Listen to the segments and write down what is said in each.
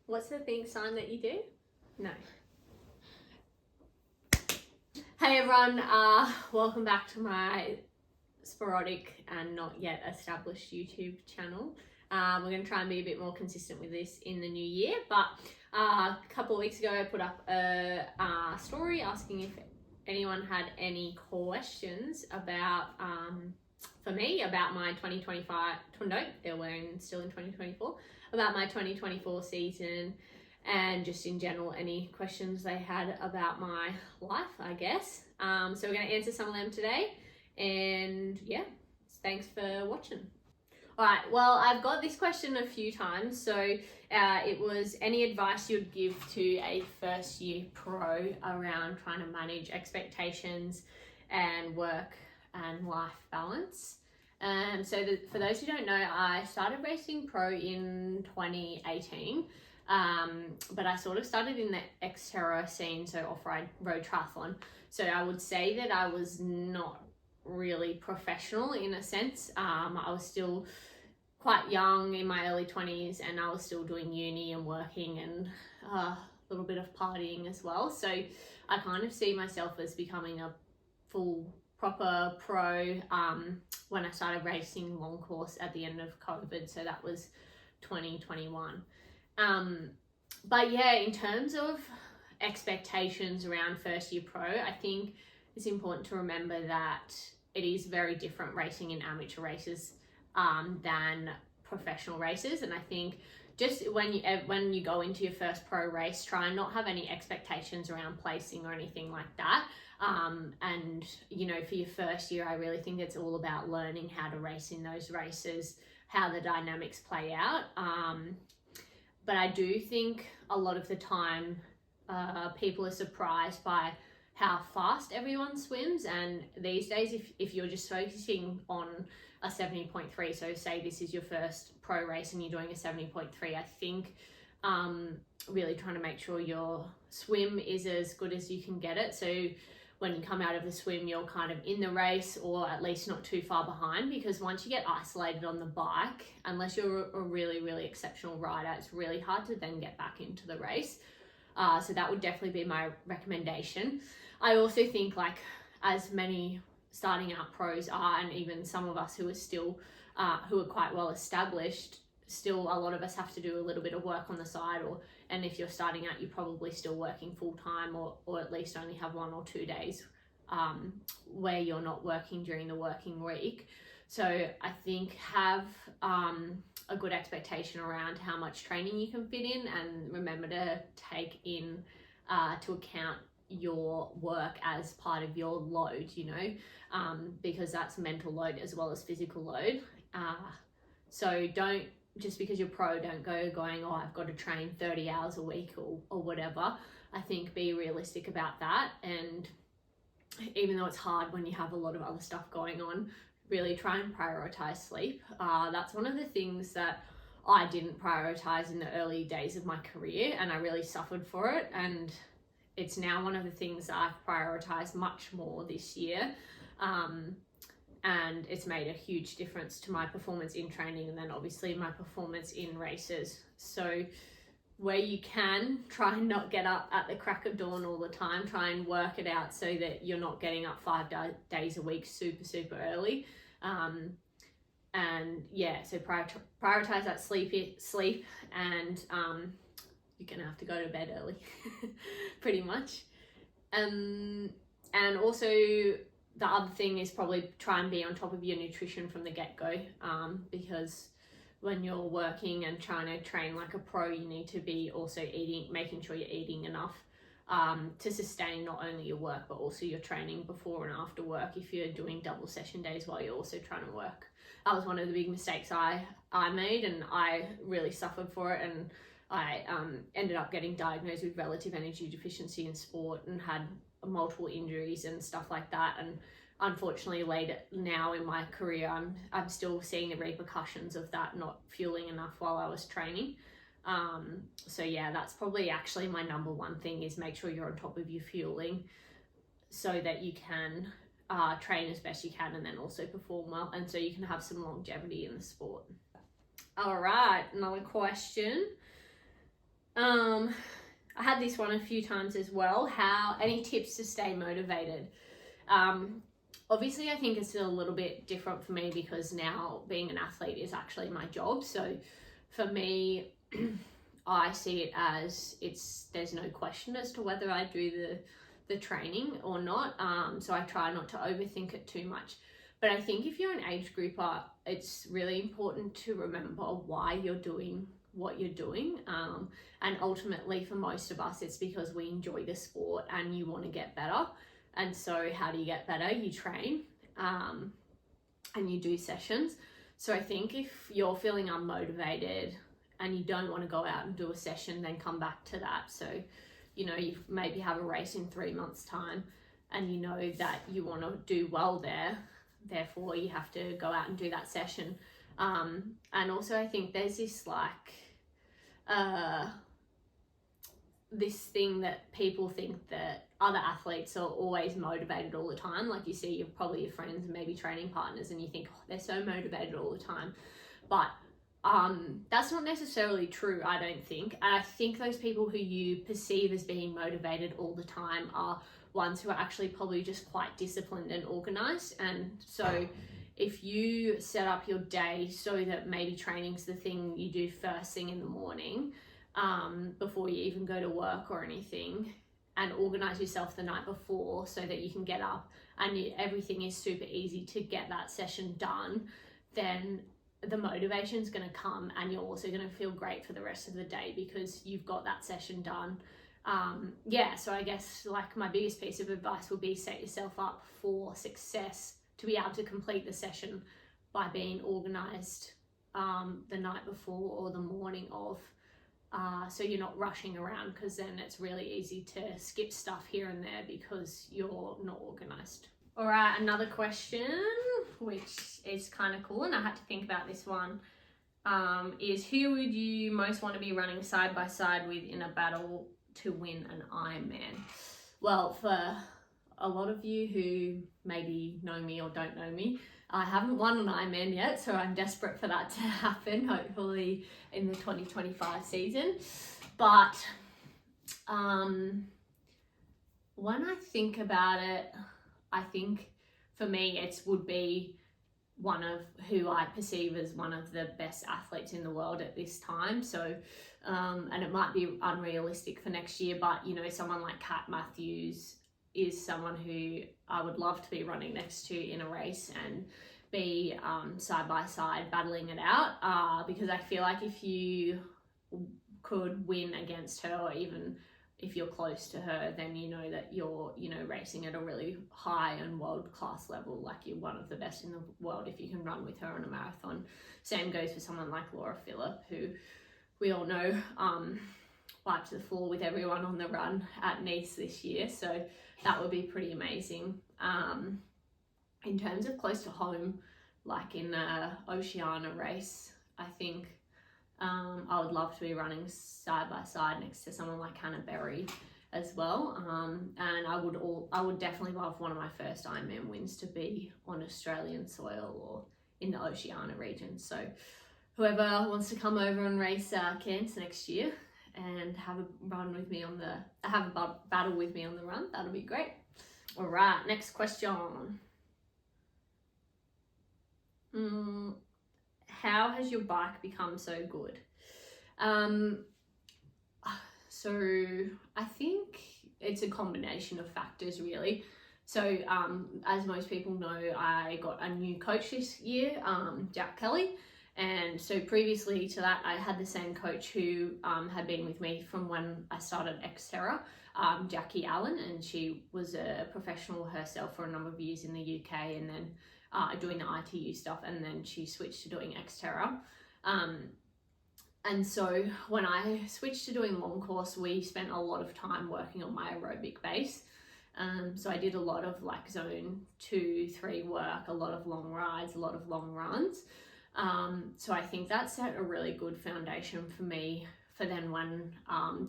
What's the thing sign that you do? No. Hey everyone, welcome back to my sporadic and not yet established YouTube channel. We're going to try and be a bit more consistent with this in the new year, but a couple of weeks ago I put up a story asking if anyone had any questions about for me about my 2025, no, we're still in 2024, about my 2024 season, and just in general any questions they had about my life, I guess. So we're going to answer some of them today, and yeah, thanks for watching. All right, well, I've got this question a few times. So it was any advice you'd give to a first year pro around trying to manage expectations and work and life balance. For those who don't know, I started racing pro in 2018, but I sort of started in the Xterra scene, so off-road triathlon. So I would say that I was not really professional in a sense. I was still quite young in my early 20s, and I was still doing uni and working and a little bit of partying as well. So I kind of see myself as becoming a full proper pro when I started racing long course at the end of COVID. So that was 2021. But yeah, in terms of expectations around first year pro, I think it's important to remember that it is very different racing in amateur races than professional races. And I think just when you go into your first pro race, try and not have any expectations around placing or anything like that. And you know, for your first year, I really think it's all about learning how to race in those races, how the dynamics play out. But I do think a lot of the time people are surprised by how fast everyone swims. And these days, if you're just focusing on a 70.3, so say this is your first pro race and you're doing a 70.3, I think really trying to make sure your swim is as good as you can get it. So when you come out of the swim, you're kind of in the race, or at least not too far behind, because once you get isolated on the bike, unless you're a really, really exceptional rider, it's really hard to then get back into the race. So that would definitely be my recommendation. I also think, like, as many starting out pros are, and even some of us who are still who are quite well established, still a lot of us have to do a little bit of work on the side, and if you're starting out, you're probably still working full time, or at least only have 1 or 2 days where you're not working during the working week. So I think have a good expectation around how much training you can fit in, and remember to take in to account your work as part of your load, you know, because that's mental load as well as physical load. So don't, just because you're pro, don't go going, oh, I've got to train 30 hours a week or whatever. I think be realistic about that. And even though it's hard when you have a lot of other stuff going on, really try and prioritize sleep. That's one of the things that I didn't prioritize in the early days of my career, and I really suffered for it. And it's now one of the things that I've prioritized much more this year. And it's made a huge difference to my performance in training, and then obviously my performance in races. So where you can, try and not get up at the crack of dawn all the time. Try and work it out so that you're not getting up 5 days a week super early. And yeah, so prioritize that sleep, and you're gonna have to go to bed early pretty much. And also the other thing is probably try and be on top of your nutrition from the get-go, because when you're working and trying to train like a pro, you need to be also making sure you're eating enough to sustain not only your work but also your training before and after work, if you're doing double session days while you're also trying to work. That was one of the big mistakes I made, and I really suffered for it, and I ended up getting diagnosed with relative energy deficiency in sport and had multiple injuries and stuff like that. And unfortunately, later now in my career, I'm still seeing the repercussions of that, not fueling enough while I was training. So yeah, that's probably actually my number one thing, is make sure you're on top of your fueling so that you can train as best you can, and then also perform well, and so you can have some longevity in the sport. All right, another question. I had this one a few times as well. Any tips to stay motivated? Obviously, I think it's a little bit different for me because now being an athlete is actually my job. So for me, I see it as there's no question as to whether I do the training or not. So I try not to overthink it too much. But I think if you're an age grouper, it's really important to remember why you're doing what you're doing. And ultimately for most of us, it's because we enjoy the sport and you want to get better. And so how do you get better? You train and you do sessions. So I think if you're feeling unmotivated and you don't want to go out and do a session, then come back to that. So, you maybe have a race in 3 months' time and you know that you want to do well there. Therefore, you have to go out and do that session. And also I think there's this this thing that people think that other athletes are always motivated all the time. Like you see probably your friends and maybe training partners and you think, oh, they're so motivated all the time. But that's not necessarily true, I don't think. And I think those people who you perceive as being motivated all the time are ones who are actually probably just quite disciplined and organized. And so if you set up your day so that maybe training's the thing you do first thing in the morning, before you even go to work or anything, and organize yourself the night before so that you can get up and everything is super easy to get that session done, then the motivation is going to come and you're also going to feel great for the rest of the day because you've got that session done. So I guess my biggest piece of advice would be set yourself up for success to be able to complete the session by being organized the night before or the morning of. So you're not rushing around, because then it's really easy to skip stuff here and there because you're not organized. All right, another question, which is kind of cool, and I had to think about this one, is who would you most want to be running side by side with in a battle to win an Ironman? Well, for a lot of you who maybe know me or don't know me, I haven't won an Ironman yet, so I'm desperate for that to happen, hopefully in the 2025 season. But when I think about it, I think for me it would be one of who I perceive as one of the best athletes in the world at this time. So, and it might be unrealistic for next year, but someone like Kat Matthews is someone who I would love to be running next to in a race and be side by side battling it out, because I feel like if you could win against her, or even if you're close to her, then you know that you're racing at a really high and world-class level. Like, you're one of the best in the world if you can run with her on a marathon. Same goes for someone like Laura Phillip, who we all know wiped the floor with everyone on the run at Nice this year. So that would be pretty amazing. In terms of close to home, like in a Oceania race, I think I would love to be running side by side next to someone like Hannah Berry as well. And I would definitely love one of my first Ironman wins to be on Australian soil or in the Oceania region. So whoever wants to come over and race Cairns next year and have a battle with me on the run, that'll be great. All right, next question. How has your bike become so good? So I think it's a combination of factors, really. So as most people know, I got a new coach this year, Jack Kelly. And so previously to that, I had the same coach who had been with me from when I started Xterra, Jackie Allen, and she was a professional herself for a number of years in the UK, and then doing the ITU stuff, and then she switched to doing Xterra. And so when I switched to doing long course, we spent a lot of time working on my aerobic base. So I did a lot of like zone 2, 3 work, a lot of long rides, a lot of long runs. So I think that set a really good foundation for me for then when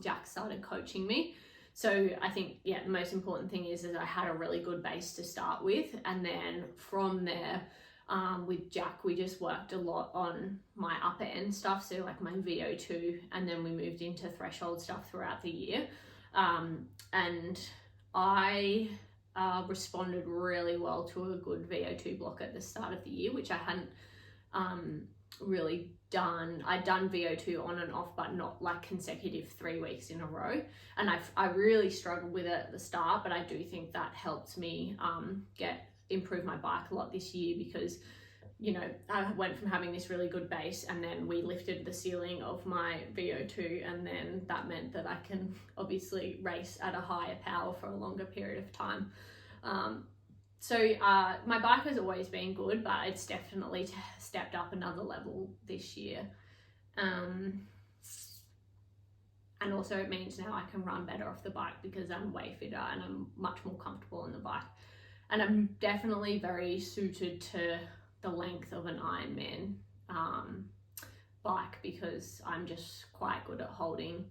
Jack started coaching me. So I think, yeah, the most important thing is I had a really good base to start with. And then from there, With Jack, we just worked a lot on my upper end stuff, so like my VO2, and then we moved into threshold stuff throughout the year. And I responded really well to a good VO2 block at the start of the year, which I hadn't really done. I'd done VO2 on and off, but not like consecutive 3 weeks in a row. And I really struggled with it at the start, but I do think that helped me improve my bike a lot this year, because you know, I went from having this really good base, and then we lifted the ceiling of my VO2, and then that meant that I can obviously race at a higher power for a longer period of time. So my bike has always been good, but it's definitely stepped up another level this year. And also it means now I can run better off the bike because I'm way fitter and I'm much more comfortable on the bike. And I'm definitely very suited to the length of an Ironman bike, because I'm just quite good at holding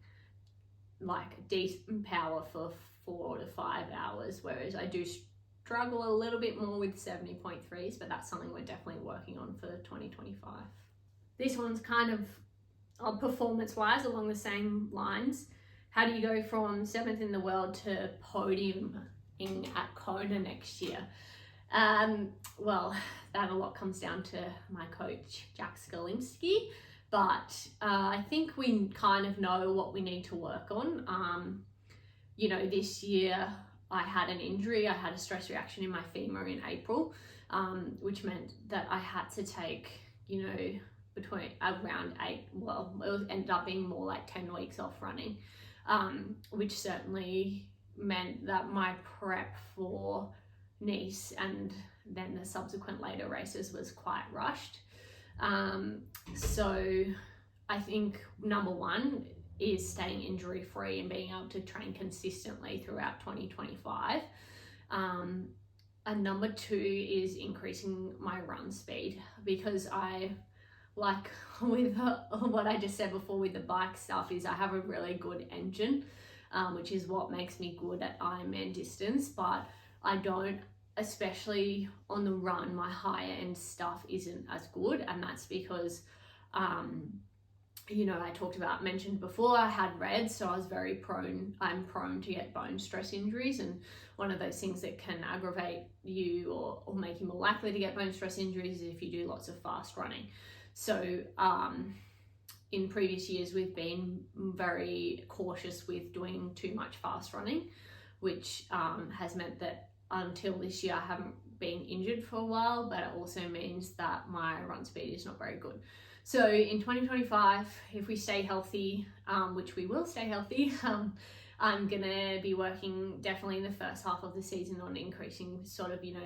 like decent power for 4 to 5 hours, whereas I do struggle a little bit more with 70.3s, but that's something we're definitely working on for 2025. This one's kind of performance wise along the same lines. How do you go from 7th in the world to podium at Kona next year? Well, that a lot comes down to my coach, Jack Skalimski, but I think we kind of know what we need to work on. You know, this year I had an injury. I had a stress reaction in my femur in April, which meant that I had to take, you know, between around 8, well, it ended up being more like 10 weeks off running, which certainly meant that my prep for Nice and then the subsequent later races was quite rushed. So I think number one is staying injury free and being able to train consistently throughout 2025. And number two is increasing my run speed, because I, like with what I just said before with the bike stuff, is I have a really good engine, which is what makes me good at Ironman distance, but I don't, especially on the run, my higher end stuff isn't as good. And that's because, you know, mentioned before, I had RED, so I'm prone to get bone stress injuries. And one of those things that can aggravate you or make you more likely to get bone stress injuries is if you do lots of fast running. So in previous years, we've been very cautious with doing too much fast running, which has meant that until this year I haven't been injured for a while, but it also means that my run speed is not very good. So in 2025, if we stay healthy, which we will stay healthy, I'm gonna be working definitely in the first half of the season on increasing sort of, you know,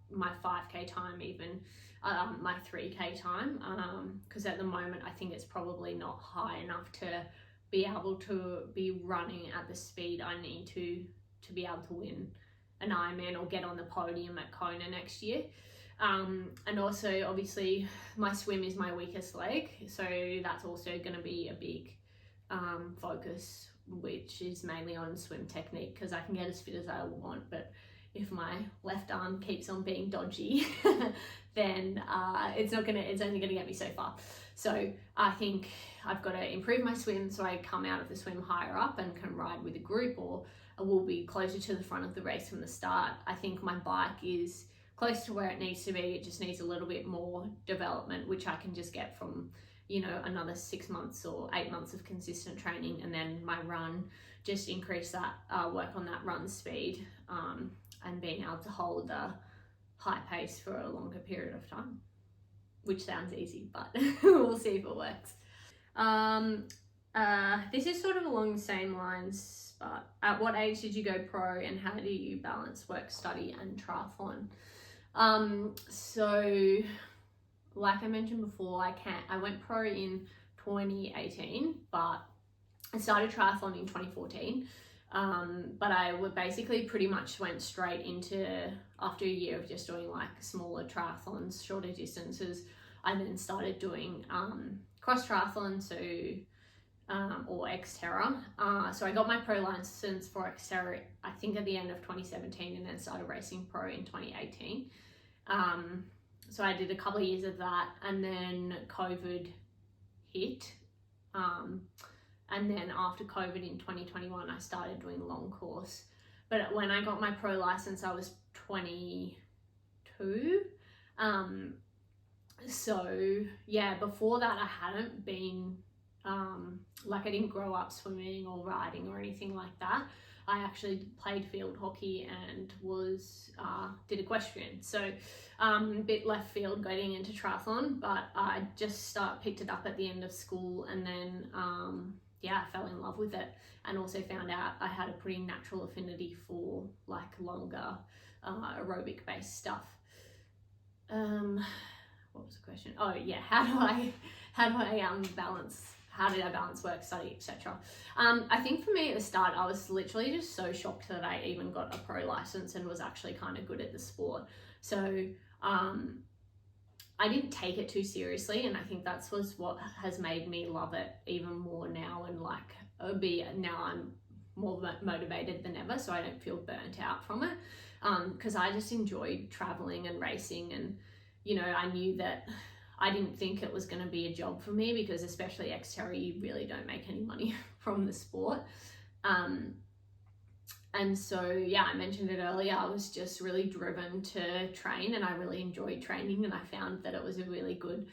my 5k time, even my 3k time, because at the moment I think it's probably not high enough to be able to be running at the speed I need to be able to win an Ironman or get on the podium at Kona next year. And also obviously my swim is my weakest leg, so that's also going to be a big focus, which is mainly on swim technique, because I can get as fit as I want, but if my left arm keeps on being dodgy, then it's only gonna get me so far. So I think I've got to improve my swim so I come out of the swim higher up and can ride with a group, or I will be closer to the front of the race from the start. I think my bike is close to where it needs to be. It just needs a little bit more development, which I can just get from, you know, another 6 months or 8 months of consistent training. And then my run, just increase that, work on that run speed, and being able to hold a high pace for a longer period of time, which sounds easy, but we'll see if it works. This is sort of along the same lines, but at what age did you go pro, and how do you balance work, study and triathlon? So like I mentioned before, I went pro in 2018, but I started triathlon in 2014. But I would basically pretty much went straight into, after a year of just doing like smaller triathlons, shorter distances, I then started doing cross triathlon, so or Xterra. So I got my pro license for Xterra, I think at the end of 2017, and then started racing pro in 2018. So I did a couple of years of that, and then COVID hit. And then after COVID in 2021, I started doing long course. But when I got my pro license, I was 22. So yeah, before that I hadn't been, like I didn't grow up swimming or riding or anything like that. I actually played field hockey and was did equestrian. So a bit left field getting into triathlon, but I just picked it up at the end of school, and then yeah, I fell in love with it, and also found out I had a pretty natural affinity for like longer aerobic based stuff. What was the question? Oh yeah, how did I balance? How did I balance work, study, etc.? I think for me at the start, I was literally just so shocked that I even got a pro license and was actually kind of good at the sport. So I didn't take it too seriously, and I think that's what has made me love it even more now, and like now I'm more motivated than ever, so I don't feel burnt out from it, because I just enjoyed traveling and racing, and you know, I knew that I didn't think it was going to be a job for me, because especially Xterra, you really don't make any money from the sport. And so, yeah, I mentioned it earlier, I was just really driven to train, and I really enjoyed training, and I found that it was a really good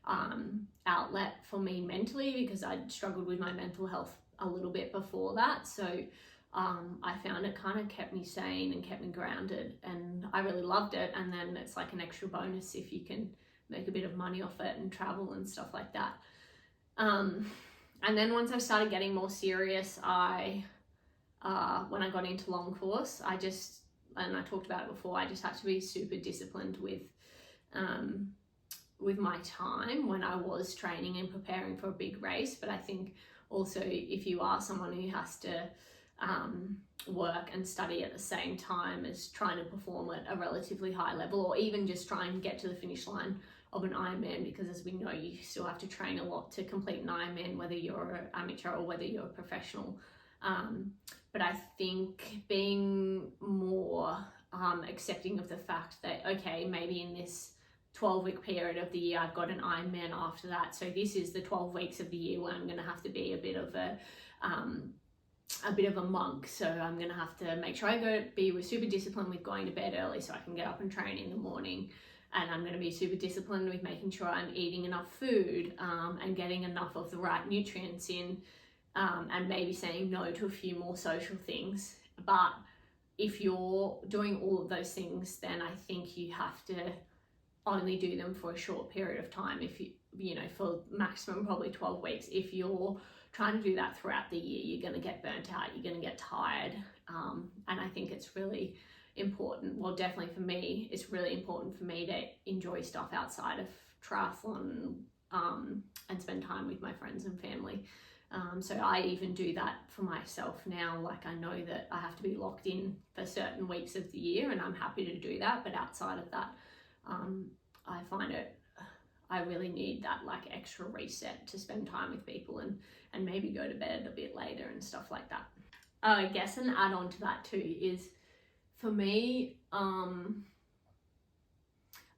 outlet for me mentally, because I'd struggled with my mental health a little bit before that. So I found it kind of kept me sane and kept me grounded, and I really loved it. And then it's like an extra bonus if you can make a bit of money off it and travel and stuff like that. And then once I started getting more serious, when I got into long course, and I talked about it before, I just had to be super disciplined with my time when I was training and preparing for a big race. But I think also if you are someone who has to work and study at the same time as trying to perform at a relatively high level, or even just try and get to the finish line of an Ironman, because as we know, you still have to train a lot to complete an Ironman, whether you're an amateur or whether you're a professional. But I think being more accepting of the fact that, okay, maybe in this 12-week period of the year, I've got an Ironman after that. So this is the 12 weeks of the year where I'm going to have to be a bit of a monk. So I'm going to have to make sure I be super disciplined with going to bed early so I can get up and train in the morning. And I'm going to be super disciplined with making sure I'm eating enough food and getting enough of the right nutrients in, and maybe saying no to a few more social things. But if you're doing all of those things, then I think you have to only do them for a short period of time. If you know, for maximum probably 12 weeks. If you're trying to do that throughout the year, you're going to get burnt out, you're going to get tired. And I think it's really important, well, definitely for me, it's really important for me to enjoy stuff outside of triathlon, and spend time with my friends and family. So I even do that for myself now. Like, I know that I have to be locked in for certain weeks of the year, and I'm happy to do that. But outside of that, I find I really need that like extra reset to spend time with people and maybe go to bed a bit later and stuff like that. I guess an add on to that too is, for me, and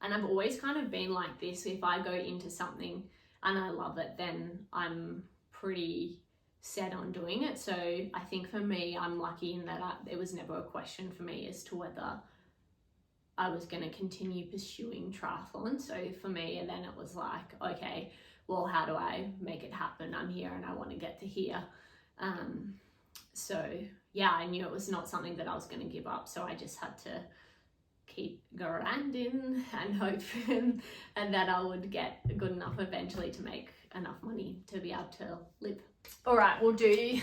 I've always kind of been like this, if I go into something and I love it, then I'm pretty set on doing it. So I think for me, I'm lucky in that there was never a question for me as to whether I was going to continue pursuing triathlon. So for me, and then it was like, okay, well, how do I make it happen? I'm here and I want to get to here. So yeah, I knew it was not something that I was going to give up. So I just had to keep grinding and hope and that I would get good enough eventually to make enough money to be able to live. All right, we'll do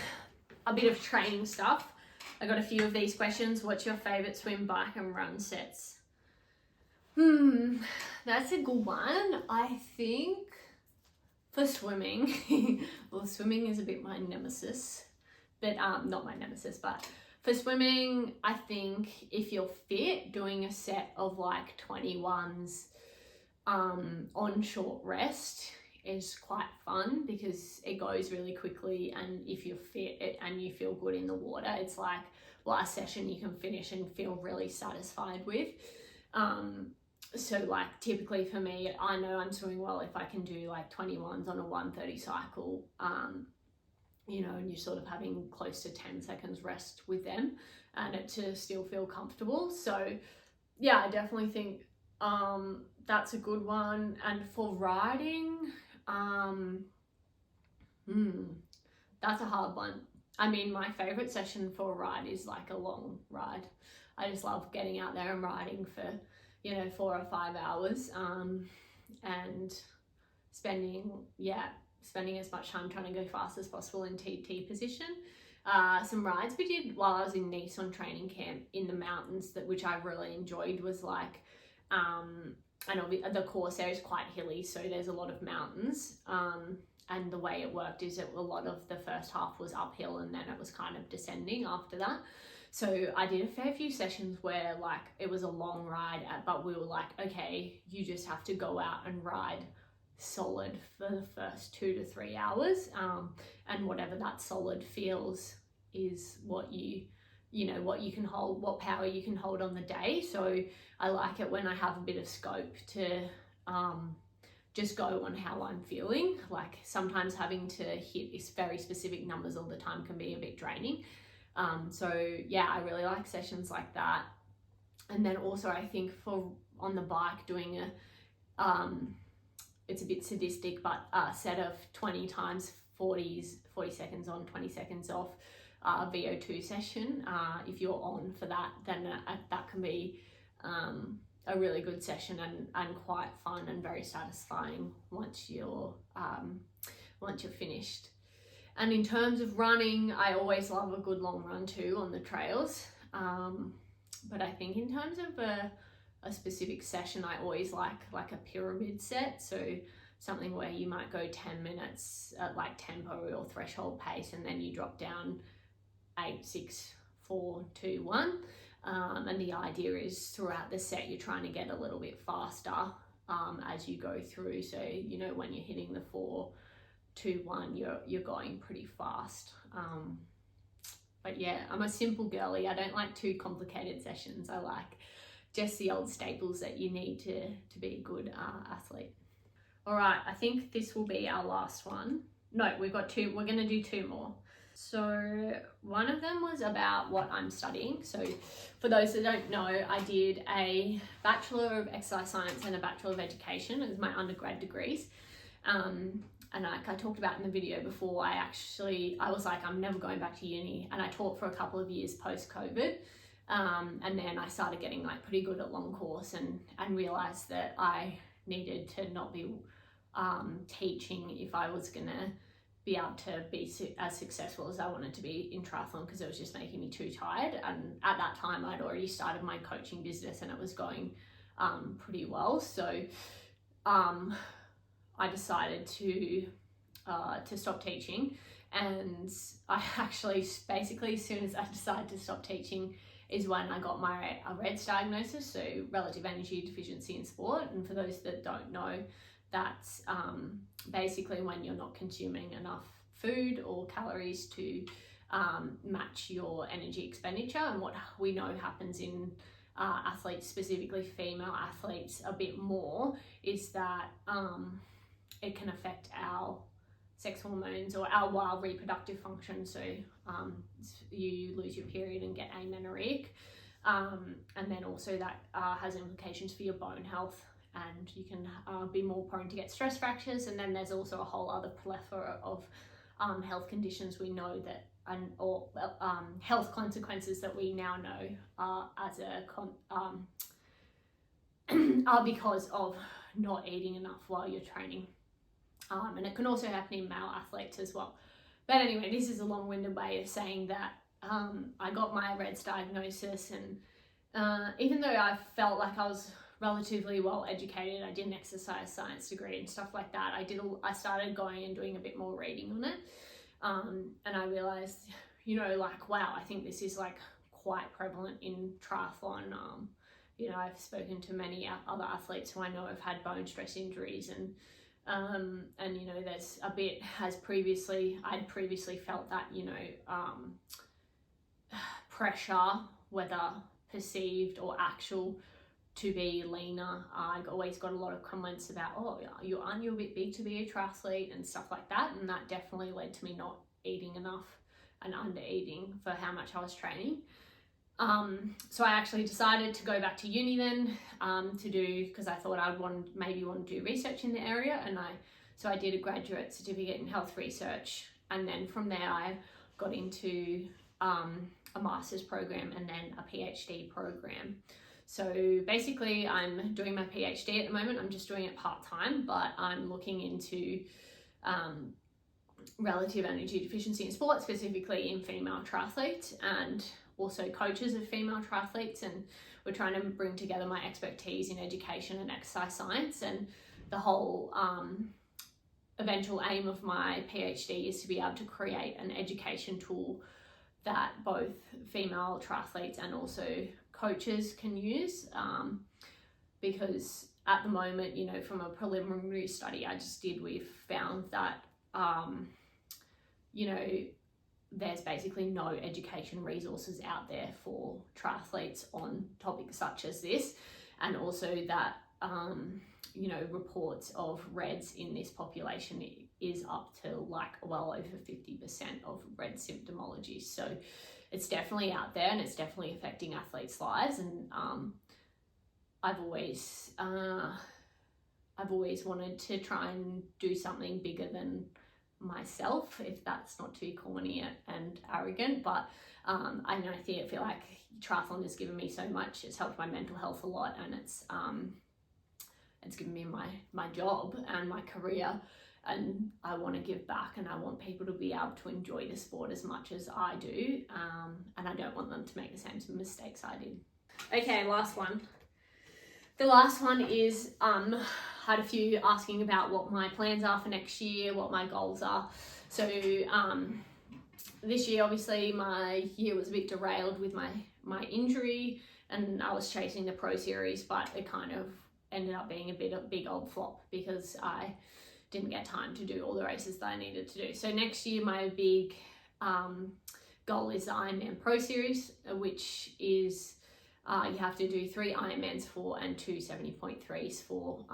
a bit of training stuff. I got a few of these questions. What's your favorite swim, bike and run sets? That's a good one. I think for swimming, well, swimming is a bit my nemesis, but not my nemesis, but for swimming, I think if you're fit, doing a set of like 21s on short rest is quite fun, because it goes really quickly, and if you're fit and you feel good in the water, it's like last session you can finish and feel really satisfied with. So like typically for me, I know I'm swimming well if I can do like 21s on a 1:30 cycle, you know, and you're sort of having close to 10 seconds rest with them and it to still feel comfortable. So yeah, I definitely think that's a good one. And for riding, that's a hard one. I mean, my favorite session for a ride is like a long ride. I just love getting out there and riding for, you know, 4 or 5 hours, and spending as much time trying to go fast as possible in TT position. Some rides we did while I was in Nice on training camp in the mountains, which I really enjoyed, was like, and the course there is quite hilly, so there's a lot of mountains. And the way it worked is that a lot of the first half was uphill and then it was kind of descending after that. So I did a fair few sessions where like it was a long ride, but we were like, okay, you just have to go out and ride solid for the first 2 to 3 hours, and whatever that solid feels is what you know, what you can hold, what power you can hold on the day. So I like it when I have a bit of scope to just go on how I'm feeling. Like sometimes having to hit very specific numbers all the time can be a bit draining. So yeah, I really like sessions like that. And then also I think for on the bike doing it's a bit sadistic, but a set of 20 times 40 seconds on, 20 seconds off, VO2 session. If you're on for that, then that can be a really good session and quite fun and very satisfying once you're finished. And in terms of running, I always love a good long run too on the trails. But I think in terms of a specific session, I always like a pyramid set. So something where you might go 10 minutes at like tempo or threshold pace, and then you drop down 8, 6, 4, 2, 1. And the idea is throughout the set, you're trying to get a little bit faster as you go through. So, you know, when you're hitting the 4, 2, 1, you're going pretty fast. But yeah, I'm a simple girly. I don't like too complicated sessions. I like just the old staples that you need to be a good athlete. All right, I think this will be our last one. No, we've got 2. We're going to do 2 more. So one of them was about what I'm studying. So for those that don't know, I did a Bachelor of Exercise Science and a Bachelor of Education as my undergrad degrees. And like I talked about in the video before, I was like, I'm never going back to uni. And I taught for a couple of years post-COVID. And then I started getting like pretty good at long course and realized that I needed to not be teaching if I was going to be able to be as successful as I wanted to be in triathlon, because it was just making me too tired. And at that time I'd already started my coaching business and it was going pretty well. So I decided to stop teaching. And I actually basically, as soon as I decided to stop teaching is when I got my REDS diagnosis, so relative energy deficiency in sport. And for those that don't know, that's basically when you're not consuming enough food or calories to match your energy expenditure. And what we know happens in athletes, specifically female athletes, a bit more is that it can affect our sex hormones or our wild reproductive function. So you lose your period and get amenorrheic. And then also that has implications for your bone health, and you can be more prone to get stress fractures. And then there's also a whole other plethora of health conditions we know that, or health consequences that we now know are because of not eating enough while you're training. And it can also happen in male athletes as well. But anyway, this is a long-winded way of saying that I got my REDS diagnosis, and even though I felt like I was relatively well educated, I did an exercise science degree and stuff like that, I started going and doing a bit more reading on it, and I realized, you know, like, wow, I think this is like quite prevalent in triathlon. You know, I've spoken to many other athletes who I know have had bone stress injuries, and you know, there's a bit, I'd previously felt that, you know, pressure, whether perceived or actual, to be leaner. I always got a lot of comments about, oh, aren't you a bit big to be a triathlete and stuff like that, and that definitely led to me not eating enough and under eating for how much I was training. So I actually decided to go back to uni then to do, because I thought I'd maybe want to do research in the area, and so I did a graduate certificate in health research, and then from there I got into a master's program and then a PhD program. So basically I'm doing my PhD at the moment. I'm just doing it part-time, but I'm looking into relative energy deficiency in sport, specifically in female triathletes and also coaches of female triathletes, and we're trying to bring together my expertise in education and exercise science, and the whole eventual aim of my PhD is to be able to create an education tool that both female triathletes and also coaches can use, because at the moment, you know, from a preliminary study I just did, we've found that you know, there's basically no education resources out there for triathletes on topics such as this, and also that you know, reports of REDS in this population is up to like well over 50% of RED symptomology. So it's definitely out there, and it's definitely affecting athletes' lives. And I've always wanted to try and do something bigger than myself, if that's not too corny and arrogant, but I feel like triathlon has given me so much. It's helped my mental health a lot, and it's given me my job and my career, and I want to give back, and I want people to be able to enjoy the sport as much as I do, and I don't want them to make the same mistakes I did. Okay, last one. The last one is had a few asking about what my plans are for next year, what my goals are. So this year, obviously, my year was a bit derailed with my injury, and I was chasing the Pro Series, but it kind of ended up being a big old flop because I didn't get time to do all the races that I needed to do. So next year, my big goal is the Ironman Pro Series, which is you have to do 3 Ironmans for and 2 70.3s for,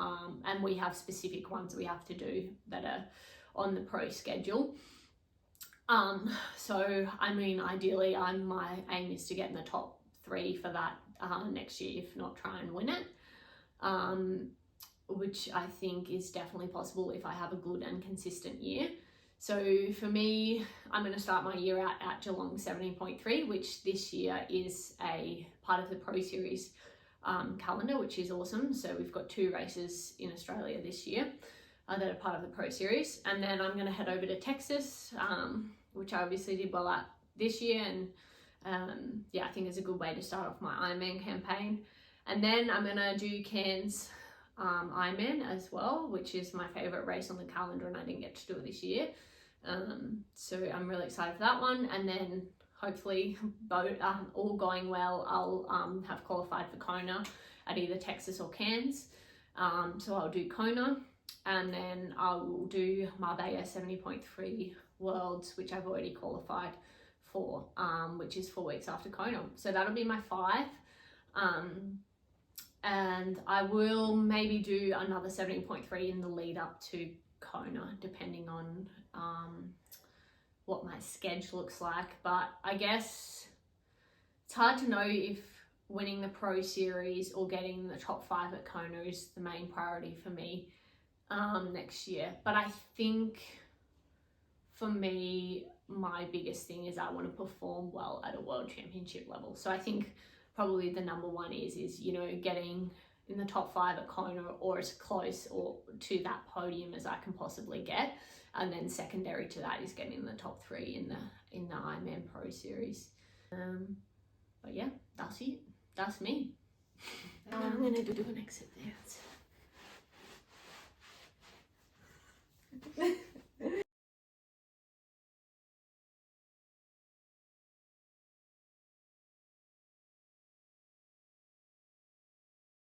and we have specific ones we have to do that are on the pro schedule. So I mean, ideally, my aim is to get in the top 3 for that next year, if not try and win it, which I think is definitely possible if I have a good and consistent year. So for me, I'm going to start my year out at Geelong 70.3, which this year is a part of the Pro Series calendar, which is awesome. So we've got 2 races in Australia this year that are part of the Pro Series. And then I'm going to head over to Texas, which I obviously did well at this year. And yeah, I think it's a good way to start off my Ironman campaign. And then I'm going to do Cairns Ironman as well, which is my favourite race on the calendar, and I didn't get to do it this year. So I'm really excited for that one. And then hopefully, all going well, I'll have qualified for Kona at either Texas or Cairns. So I'll do Kona, and then I will do Marbella 70.3 Worlds, which I've already qualified for, which is 4 weeks after Kona. So that'll be my 5. And I will maybe do another 70.3 in the lead up to Kona, depending on what my schedule looks like. But I guess it's hard to know if winning the Pro Series or getting the top 5 at Kona is the main priority for me next year. But I think for me, my biggest thing is I want to perform well at a world championship level. So I think probably the number one is, you know, getting in the top 5 at Kona, or as close or to that podium as I can possibly get. And then secondary to that is getting in the top 3 in the Ironman Pro Series. But yeah, that's it. That's me. I'm going to do an exit there.